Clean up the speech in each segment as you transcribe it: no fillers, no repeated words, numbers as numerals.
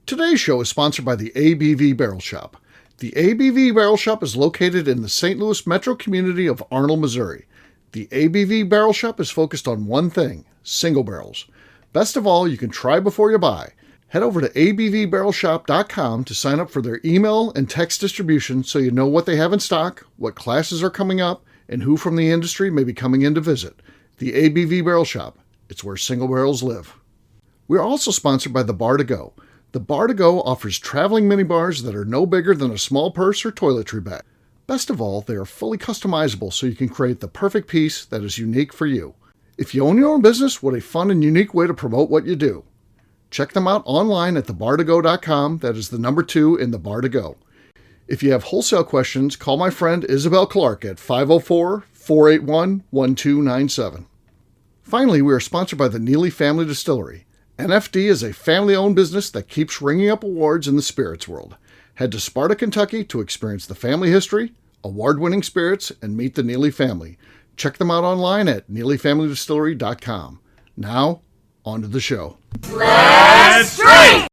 Today's show is sponsored by the ABV Barrel Shop. The ABV Barrel Shop is located in the St. Louis metro community of Arnold, Missouri. The ABV Barrel Shop is focused on one thing, single barrels. Best of all, you can try before you buy. Head over to abvbarrelshop.com to sign up for their email and text distribution so you know what they have in stock, what classes are coming up, and who from the industry may be coming in to visit. The ABV Barrel Shop. It's where single barrels live. We're also sponsored by the Bar to Go. The Bar to Go offers traveling minibars that are no bigger than a small purse or toiletry bag. Best of all, they are fully customizable so you can create the perfect piece that is unique for you. If you own your own business, what a fun and unique way to promote what you do. Check them out online at thebar2go.com. That is the number 2 in the Bar to Go. If you have wholesale questions, call my friend Isabel Clark at 504-481-1297. Finally, we are sponsored by the Neely Family Distillery. NFD is a family-owned business that keeps ringing up awards in the spirits world. Head to Sparta, Kentucky to experience the family history, award-winning spirits, and meet the Neely family. Check them out online at neelyfamilydistillery.com. Now, on to the show. Let's drink!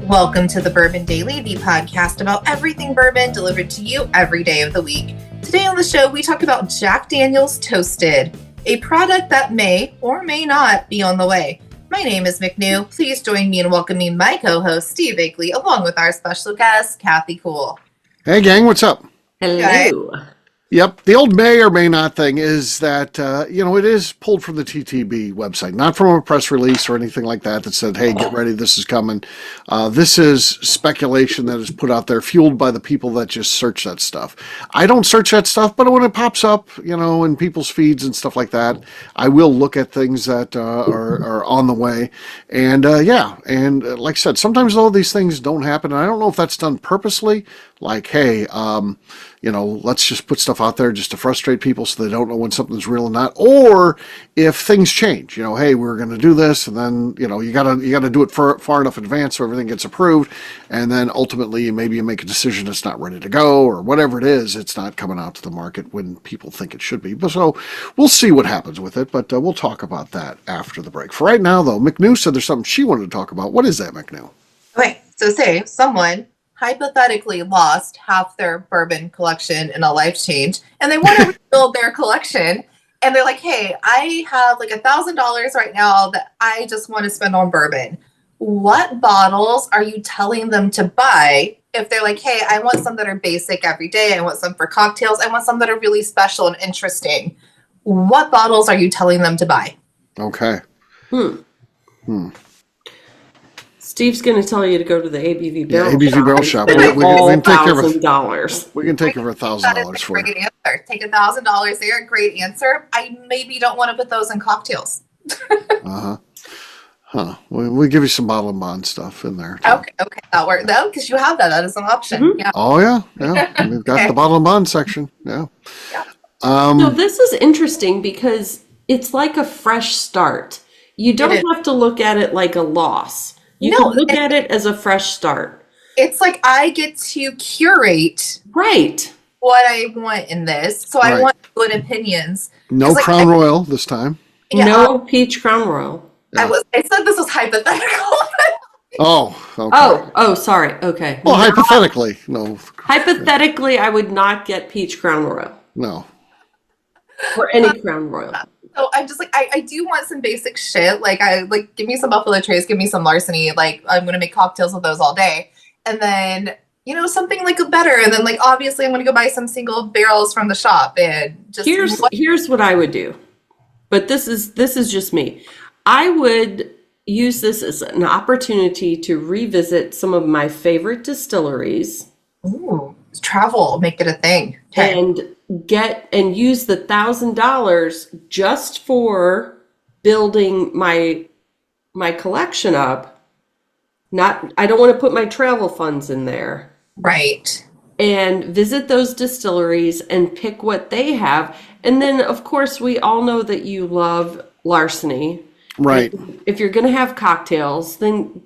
Welcome to the Bourbon Daily, the podcast about everything bourbon delivered to you every day of the week. Today on the show, we talk about Jack Daniel's Toasted, a product that may or may not be on the way. My name is McNew. Please join me in welcoming my co-host, Steve Akeley, along with our special guest, Kathy Cool. Hey gang, what's up? Hello. Yep, the old may or may not thing is that, it is pulled from the TTB website, not from a press release or anything like that said, hey, get ready, this is coming. This is speculation that is put out there, fueled by the people that just search that stuff. I don't search that stuff, but when it pops up, in people's feeds and stuff like that, I will look at things that are on the way. And, like I said, sometimes though these things don't happen, and I don't know if that's done purposely, like, hey, let's just put stuff out there just to frustrate people so they don't know when something's real and not. Or if things change, hey, we're going to do this, and then you gotta do it far enough in advance so everything gets approved, and then ultimately maybe you make a decision it's not ready to go or whatever it is. It's not coming out to the market when people think it should be. But so we'll see what happens with it. But we'll talk about that after the break. For right now, though, McNew said there's something she wanted to talk about. What is that, McNew? Okay, so say someone hypothetically lost half their bourbon collection in a life change and they want to rebuild their collection, and they're like, hey, I have like $1,000 right now that I just want to spend on bourbon. What bottles are you telling them to buy if they're like, hey, I want some that are basic every day, I want some for cocktails, I want some that are really special and interesting? What bottles are you telling them to buy? Okay. Steve's going to tell you to go to the ABV Barrel ABV Shop. Barrel Shop. We can take care of $1,000. We can take care of $1,000 for you. Great answer. Take $1,000 there. Great answer. I maybe don't want to put those in cocktails. We give you some bottle and bond stuff in there. Okay, that works. No, because you have that. That is an option. Mm-hmm. Yeah. Oh yeah. We've got the bottle and bond section. Yeah. So this is interesting because it's like a fresh start. You don't have to look at it like a loss. You can look at it as a fresh start. It's like I get to curate what I want in this. So I want good opinions. No Crown Royal this time. Yeah, no peach Crown Royal. Yeah. I said this was hypothetical. Oh, okay. Oh, sorry. Okay. Well, hypothetically, no. Hypothetically, I would not get peach Crown Royal. No. Or any Crown Royal. So I'm just like, I do want some basic shit. Like, give me some Buffalo Trace, give me some Larceny. Like, I'm going to make cocktails with those all day. And then, something like a better. And then, like, obviously I'm going to go buy some single barrels from the shop. And just here's what I would do. But this is just me. I would use this as an opportunity to revisit some of my favorite distilleries. Ooh, travel, make it a thing. Okay. And use the $1,000 just for building my collection up. I don't want to put my travel funds in there. Right. And visit those distilleries and pick what they have And then, of course, we all know that you love larceny. Right. If you're going to have cocktails, then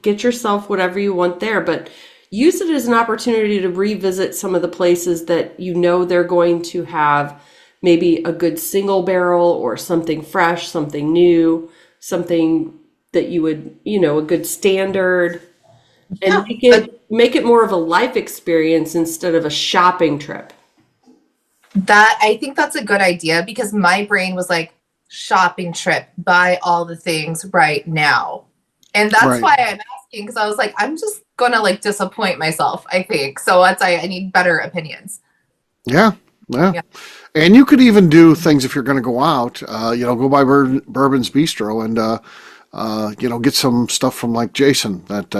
get yourself whatever you want there. But use it as an opportunity to revisit some of the places that you know they're going to have maybe a good single barrel or something fresh, something new, something that you would, a good standard, and make it more of a life experience instead of a shopping trip. I think that's a good idea, because my brain was like, shopping trip, buy all the things right now. And that's why I'm asking, because I was like, I'm just gonna like disappoint myself, I think. So I need better opinions. Yeah. And you could even do things if you're going to go out, go by Bourbon's Bistro and, get some stuff from like Jason that,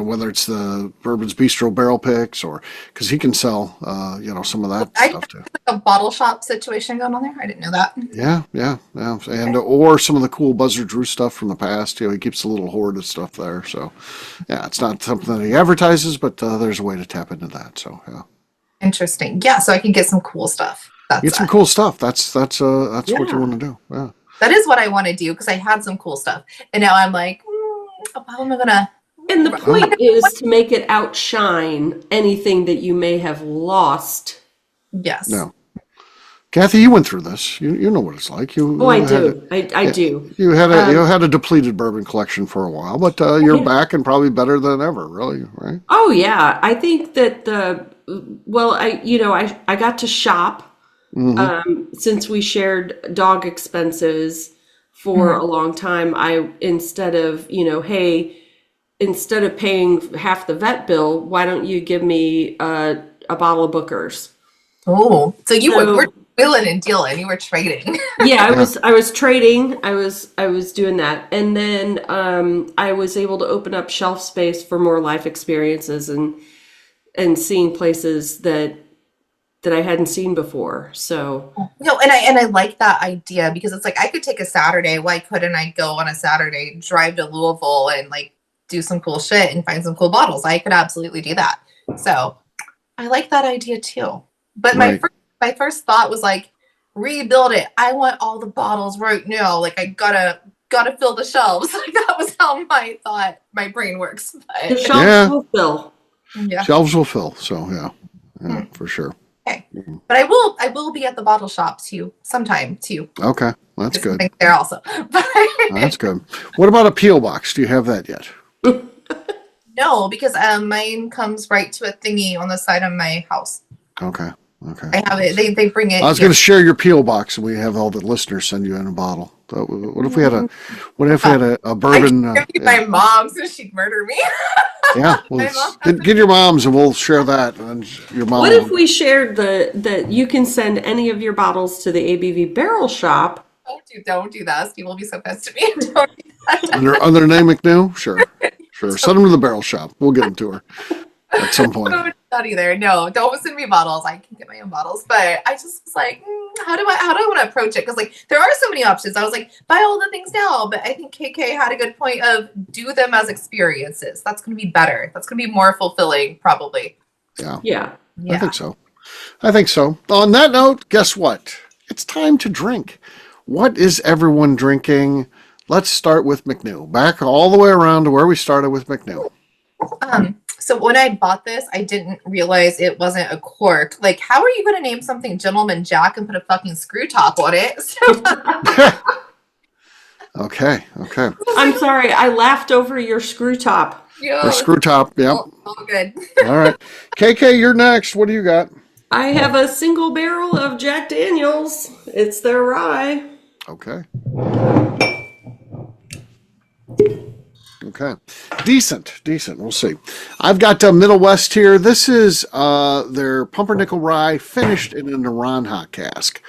whether it's the Bourbon's Bistro barrel picks or because he can sell, some of that stuff too. A bottle shop situation going on there. I didn't know that. Yeah. And, or some of the cool Buzzer Drew stuff from the past, he keeps a little hoard of stuff there. So yeah, it's not something that he advertises, but there's a way to tap into that. So yeah. Interesting. Yeah. So I can get some cool stuff. Get some cool stuff. That's what you want to do. Yeah. That is what I want to do, because I had some cool stuff, and now I'm like, how am I gonna? And the point is to make it outshine anything that you may have lost. Yes. No. Kathy, you went through this. You know what it's like. I do. I do. You had a depleted bourbon collection for a while, but you're back and probably better than ever. Really, right? Oh yeah, I think that I got to shop. Mm-hmm. Since we shared dog expenses for a long time, instead of paying half the vet bill, why don't you give me a bottle of Booker's? Oh, so you were wheeling and dealing. You were trading. Yeah, I was trading. I was doing that, and then I was able to open up shelf space for more life experiences and seeing places that I hadn't seen before. So no, and I like that idea, because it's like I could take a Saturday. Why couldn't I go on a Saturday, drive to Louisville and like do some cool shit and find some cool bottles? I could absolutely do that. So I like that idea too. But my first thought was like, rebuild it. I want all the bottles right now. Like I gotta fill the shelves. Like that was how my brain works. But, the shelves will fill. Yeah. Shelves will fill. So yeah, for sure. Okay. But I will be at the bottle shop too sometime too. Okay. That's good. There also. That's good. What about a peel box? Do you have that yet? No, because mine comes right to a thingy on the side of my house. Okay. I have it. They bring it. I was going to share your peel box, and we have all the listeners send you in a bottle. So what if we had a bourbon? I could my mom, so she'd murder me. Yeah, well, get your moms, and we'll share that. And your mom. What if we shared that you can send any of your bottles to the ABV Barrel Shop? Don't do that. Steve will be so pissed at me. Don't do that. Under name McNew? Sure. Send them to the Barrel Shop. We'll get them to her at some point. Not either. No, don't send me bottles. I can get my own bottles. But I just was like, how do I want to approach it? Because like there are so many options. I was like, buy all the things now. But I think KK had a good point of do them as experiences. That's going to be better. That's going to be more fulfilling, probably. Yeah. I think so. On that note, guess what? It's time to drink. What is everyone drinking? Let's start with McNew. Back all the way around to where we started with McNew. So when I bought this, I didn't realize it wasn't a cork. Like, how are you going to name something Gentleman Jack and put a fucking screw top on it? Okay. I'm sorry, I laughed over your screw top. Your screw top, yep. All good. All right. KK, you're next. What do you got? I have a single barrel of Jack Daniels. It's their rye. Okay. Decent. We'll see. I've got Middle West here. This is their Pumpernickel Rye finished in a Naranja cask.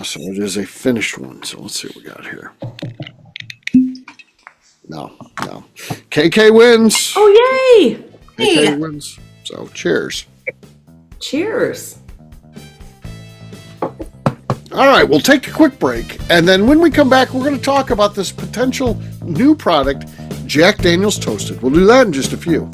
So it is a finished one. So let's see what we got here. No. KK wins. Oh, yay! KK wins. So cheers. Cheers. All right, we'll take a quick break. And then when we come back, we're going to talk about this potential new product, Jack Daniel's Toasted. We'll do that in just a few.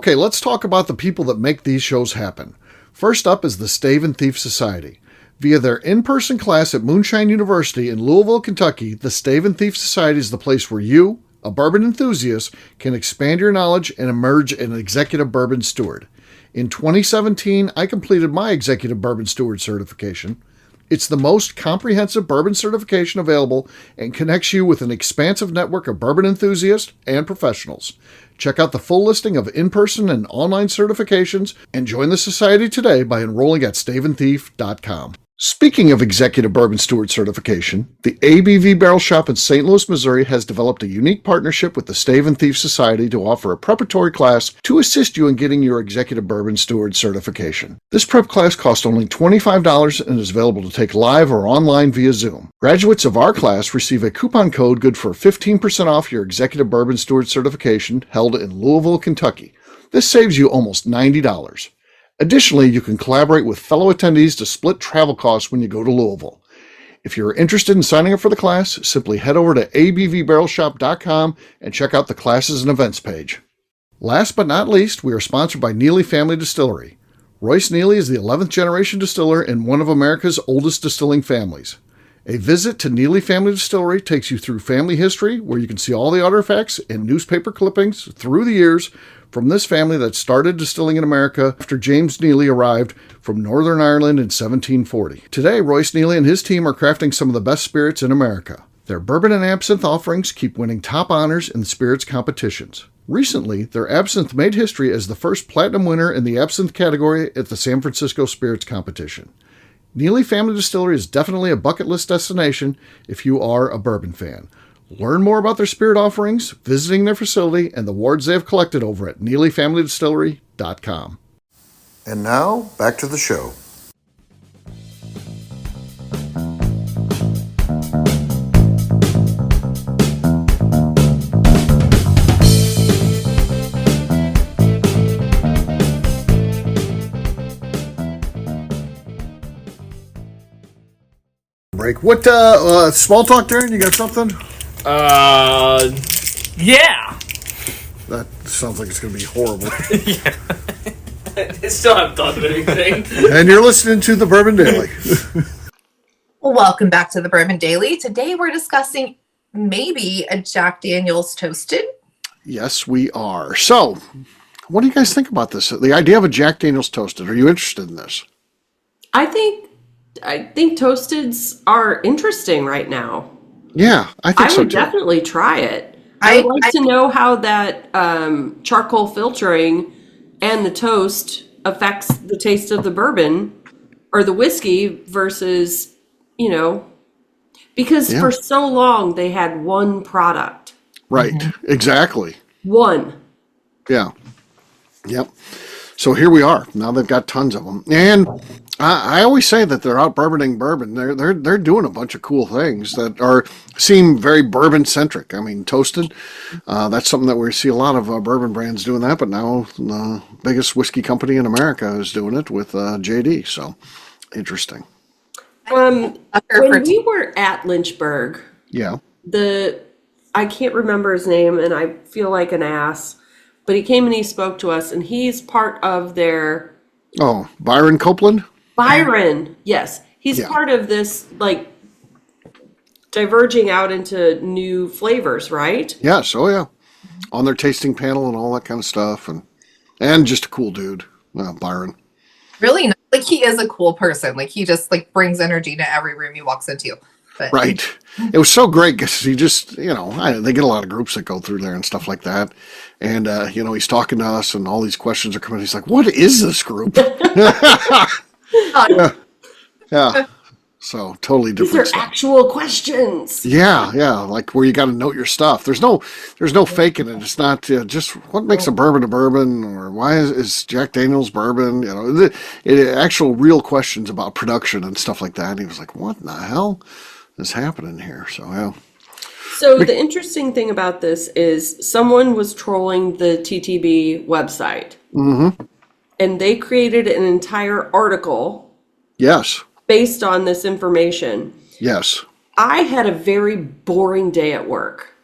Okay, let's talk about the people that make these shows happen. First up is the Stave and Thief Society. Via their in-person class at Moonshine University in Louisville, Kentucky, the Stave and Thief Society is the place where you, a bourbon enthusiast, can expand your knowledge and emerge an executive bourbon steward. In 2017, I completed my executive bourbon steward certification. It's the most comprehensive bourbon certification available and connects you with an expansive network of bourbon enthusiasts and professionals. Check out the full listing of in-person and online certifications and join the society today by enrolling at staveandthief.com. Speaking of executive bourbon steward certification, the ABV Barrel Shop in St. Louis, Missouri has developed a unique partnership with the Stave and Thief Society to offer a preparatory class to assist you in getting your executive bourbon steward certification. This prep class costs only $25 and is available to take live or online via Zoom. Graduates of our class receive a coupon code good for 15% off your executive bourbon steward certification held in Louisville, Kentucky. This saves you almost $90. Additionally, you can collaborate with fellow attendees to split travel costs when you go to Louisville. If you're interested in signing up for the class, simply head over to abvbarrelshop.com and check out the classes and events page. Last but not least, we are sponsored by Neely Family Distillery. Royce Neely is the 11th generation distiller in one of America's oldest distilling families. A visit to Neely Family Distillery takes you through family history, where you can see all the artifacts and newspaper clippings through the years from this family that started distilling in America after James Neely arrived from Northern Ireland in 1740. Today, Royce Neely and his team are crafting some of the best spirits in America. Their bourbon and absinthe offerings keep winning top honors in the spirits competitions. Recently, their absinthe made history as the first platinum winner in the absinthe category at the San Francisco Spirits Competition. Neely Family Distillery is definitely a bucket list destination if you are a bourbon fan. Learn more about their spirit offerings, visiting their facility, and the awards they have collected over at NeelyFamilyDistillery.com. And now, back to the show. Break. What, small talk, Darren? You got something? Yeah. That sounds like it's going to be horrible. Yeah. I still haven't thought of anything. And you're listening to the Bourbon Daily. Well, welcome back to the Bourbon Daily. Today we're discussing maybe a Jack Daniel's Toasted. Yes, we are. So, what do you guys think about this? The idea of a Jack Daniel's Toasted. Are you interested in this? I think Toasteds are interesting right now. Yeah, I think I so would too. definitely try it. I would like to know how that charcoal filtering and the toast affects the taste of the bourbon or the whiskey versus, because for so long they had one product. Right, exactly. One. Yeah. Yep. So here we are. Now they've got tons of them. And I always say that they're out bourboning bourbon. They're doing a bunch of cool things that seem very bourbon centric. I mean, toasted. That's something that we see a lot of bourbon brands doing that. But now the biggest whiskey company in America is doing it with JD. So interesting. When we were at Lynchburg, Yeah. I can't remember his name, and I feel like an ass. But he came and he spoke to us, and he's part of their... Oh, Byron Copeland? Byron, yes. He's part of this, diverging out into new flavors, right? Yes, oh yeah. On their tasting panel and all that kind of stuff. And just a cool dude, Byron. Really nice. He is a cool person. He just brings energy to every room he walks into. But. Right. It was so great because he just, they get a lot of groups that go through there and stuff like that. And, he's talking to us and all these questions are coming. He's like, what is this group? Yeah. So totally different These are stuff. actual questions. Yeah. Like where you got to note your stuff. There's no faking it. It's not just what makes a bourbon, or why is Jack Daniel's bourbon? Actual real questions about production and stuff like that. And he was like, what in the hell is happening here? So, yeah. So the interesting thing about this is someone was trolling the TTB website. Mm-hmm. And they created an entire article. Yes. Based on this information. Yes. I had a very boring day at work.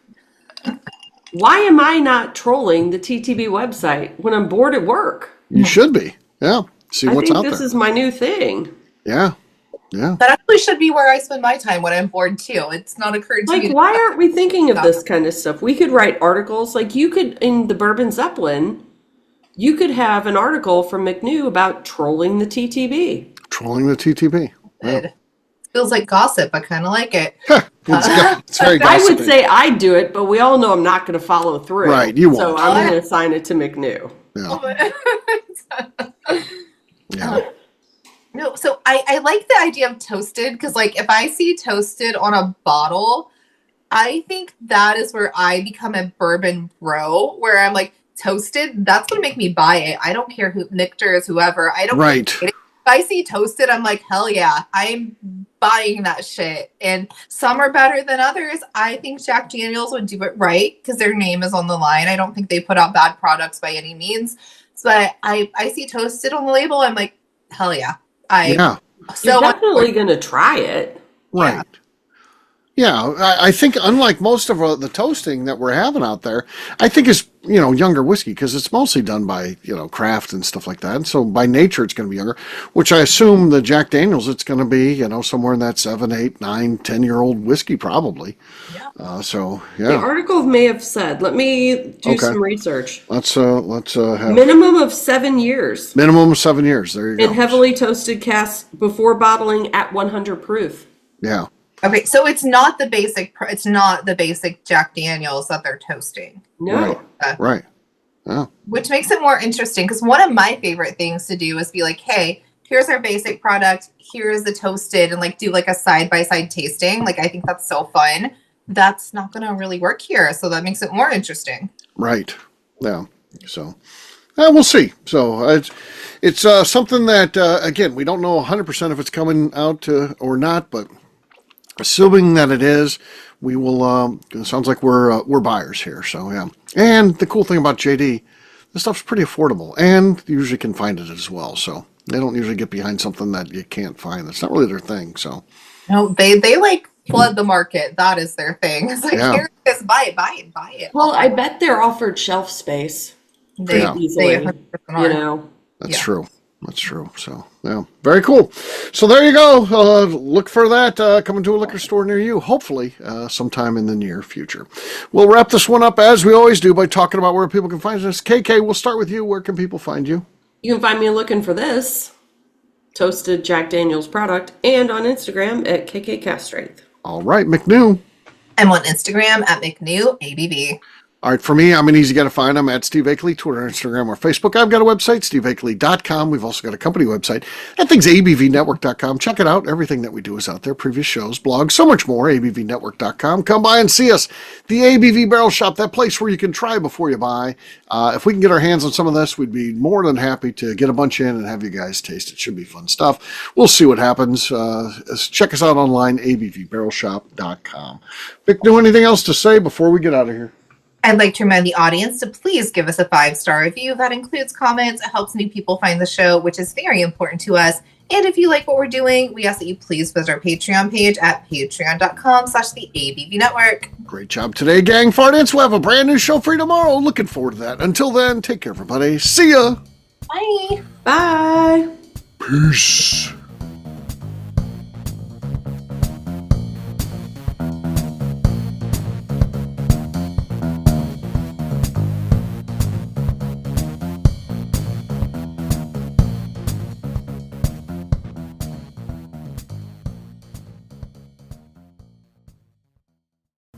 Why am I not trolling the TTB website when I'm bored at work? You should be. Yeah. See what's out I think this there. is my new thing. Yeah. Yeah. That actually should be where I spend my time when I'm bored too. It's not occurred to me. Like, why aren't we thinking of this kind of stuff? We could write articles. Like, you could, in the Bourbon Zeppelin, you could have an article from McNew about trolling the TTB. Trolling the TTB. Yeah. It feels like gossip. I kind of like it. It's very I would gossipy. say I'd do it, but we all know I'm not going to follow through. Right, you won't. So I'm going to assign it to McNew. Yeah. Yeah. No, so I like the idea of toasted because, like, if I see toasted on a bottle, I think that is where I become a bourbon bro, where I'm like, toasted, that's going to make me buy it. I don't care who, Nictors, whoever. I don't Right. care. If I see toasted, I'm like, hell yeah, I'm buying that shit. And some are better than others. I think Jack Daniels would do it right because their name is on the line. I don't think they put out bad products by any means. But I see toasted on the label. I'm like, hell yeah. Yeah. You're definitely going to try it. Right. Yeah, I think unlike most of the toasting that we're having out there, I think it's, younger whiskey because it's mostly done by, craft and stuff like that. And so by nature, it's going to be younger, which I assume the Jack Daniels, it's going to be, somewhere in that 7, 8, 9, 10-year-old whiskey probably. Yeah. The Yeah. article may have said, let me do some research. Let's have Minimum of 7 years. minimum of 7 years. There you go. In heavily toasted casks before bottling at 100 proof. Yeah. Okay, so it's not the basic Jack Daniels that they're toasting. No. Right. Yeah. Which makes it more interesting because one of my favorite things to do is be like, hey, here's our basic product, here's the toasted, and like do like a side-by-side tasting. Like, I think that's so fun. That's not going to really work here, so that makes it more interesting. Right. Yeah. So, we'll see. So it's something that again, we don't know 100% if it's coming out or not, but assuming that it is, we will. It sounds like we're buyers here. So yeah. And the cool thing about JD, this stuff's pretty affordable, and you usually can find it as well. So they don't usually get behind something that you can't find. That's not really their thing. So No, they like flood the market. That is their thing. It's like, here it is, buy it. Well, I bet they're offered shelf space. They easily, 100% are. that's true. That's true. So, yeah, very cool. So there you go. Look for that coming to a liquor store near you, hopefully sometime in the near future. We'll wrap this one up as we always do by talking about where people can find us. KK, we'll start with you. Where can people find you? You can find me looking for this toasted Jack Daniels product and on Instagram at KK Castrate. All right, McNew. I'm on Instagram at McNew ABV. All right, for me, I'm an easy guy to find. I'm at Steve Akeley, Twitter, Instagram, or Facebook. I've got a website, steveakeley.com. We've also got a company website. That thing's abvnetwork.com. Check it out. Everything that we do is out there. Previous shows, blogs, so much more, abvnetwork.com. Come by and see us. The ABV Barrel Shop, that place where you can try before you buy. If we can get our hands on some of this, we'd be more than happy to get a bunch in and have you guys taste it. Should be fun stuff. We'll see what happens. Check us out online, abvbarrelshop.com. McNew, anything else to say before we get out of here? I'd like to remind the audience to please give us a 5-star review. That includes comments. It helps new people find the show, which is very important to us. And if you like what we're doing, we ask that you please visit our Patreon page at patreon.com/the ABV Network. Great job today, gang. Fartance, we'll have a brand new show for you tomorrow. Looking forward to that. Until then, take care, everybody. See ya. Bye. Bye. Peace.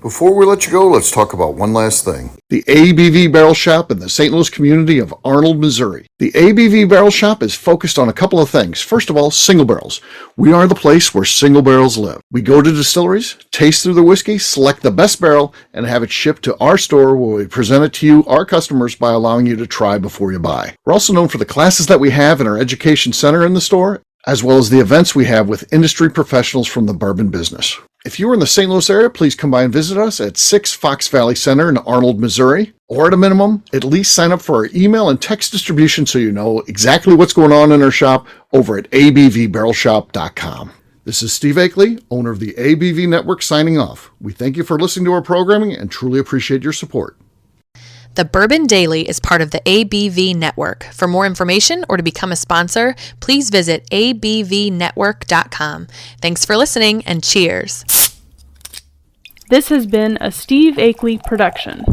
Before we let you go, let's talk about one last thing. The ABV Barrel Shop in the St. Louis community of Arnold, Missouri. The ABV Barrel Shop is focused on a couple of things. First of all, single barrels. We are the place where single barrels live. We go to distilleries, taste through the whiskey, select the best barrel, and have it shipped to our store where we present it to you, our customers, by allowing you to try before you buy. We're also known for the classes that we have in our education center in the store, as well as the events we have with industry professionals from the bourbon business. If you are in the St. Louis area, please come by and visit us at 6 Fox Valley Center in Arnold, Missouri. Or at a minimum, at least sign up for our email and text distribution so you know exactly what's going on in our shop over at abvbarrelshop.com. This is Steve Akeley, owner of the ABV Network, signing off. We thank you for listening to our programming and truly appreciate your support. The Bourbon Daily is part of the ABV Network. For more information or to become a sponsor, please visit abvnetwork.com. Thanks for listening and cheers. This has been a Steve Akeley production.